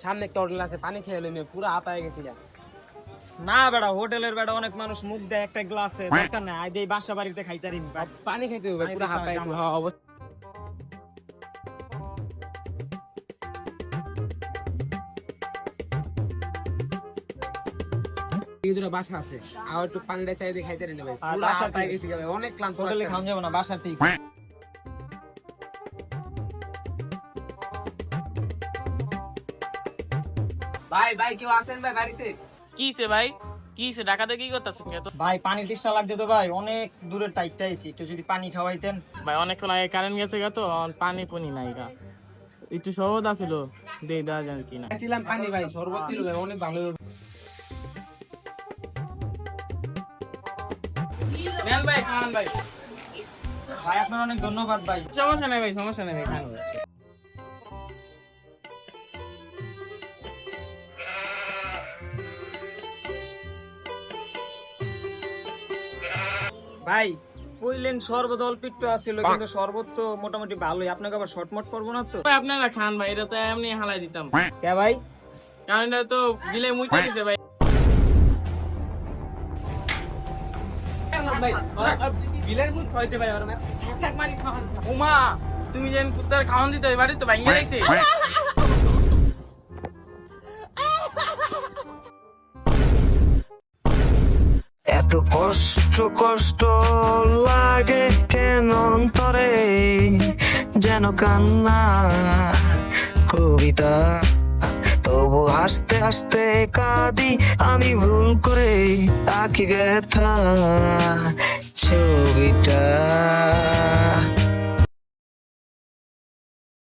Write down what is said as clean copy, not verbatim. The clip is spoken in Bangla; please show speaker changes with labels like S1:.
S1: সামনে একটা হোটেল আছে, পানি খেয়ে এলো পুরো হাঁপায় গেছিলাম।
S2: না বেড়া, হোটেলের বেড়া অনেক মানুষ মুখ দেয় একটা গ্লাসে, দরকার নাই আই দেই বাসা বাড়িতে খাইতারিম।
S1: পানি খাইতে হবে, পুরো হাঁপায় গেছিল। হ্যাঁ অবশ্যই। বাসা আছে, আর একটু পানিটা চাই দিয়ে খাইতে নেবে, পুরো হাঁপায় গেছি ভাই, অনেক ক্লান্ত।
S2: হোটেলে খাওয়া যাবে না, বাসা ঠিক।
S1: ভাই ভাই কেউ আছেন ভাই বাড়িতে?
S3: কিছে ভাই, কিছে ঢাকাতে কি করতেছেন?
S2: ভাই পানি তৃষ্ণা লাগছে তো ভাই, অনেক দূরের টাইটটা আইছি, একটু যদি পানি খাওয়াইতেন।
S3: ভাই অনেকক্ষণ আগে কারেন্ট গেছে গা, তো পানি পুনি নাই গা, একটু সহজ আছিল দেই দেওয়া যায় কিনা।
S1: ছিলাম পানি ভাই, শরবত দিল ভাই, অনেক ভালো।
S3: নেন ভাই, খান ভাই।
S2: ভাই আপনার অনেক ধন্যবাদ ভাই।
S3: সমস্যা নাই ভাই, সমস্যা নাই ভাই, খান ভাই।
S2: ভাই কইলেন শরবত অল্প একটু আছিল, কিন্তু শরবত তো মোটামুটি ভালোই, আপনাকে আবার শর্টমট করবো না তো?
S3: ভাই আপনারা খান ভাই, এটা তো এমনি হালাই দিতাম,
S2: কে ভাই?
S3: কারণ এটা তো গিলে মুইতে দিছে ভাই।
S1: বিলের মুখ হয়েছে ভাই, আর থাক মারিস না।
S3: উমা, তুমি যেন কুত্তার খাওয়ান দিতে ওই বাড়ি তো ভাঙ্গে গেছে।
S4: এত কষ্ট কষ্ট লাগে কেন অন্তরে, যেন কান্না কবিতা, তবু হাসতে হাসতে কাঁদি আমি, ভুল করে আঁকি ব্যথা ছবিটা।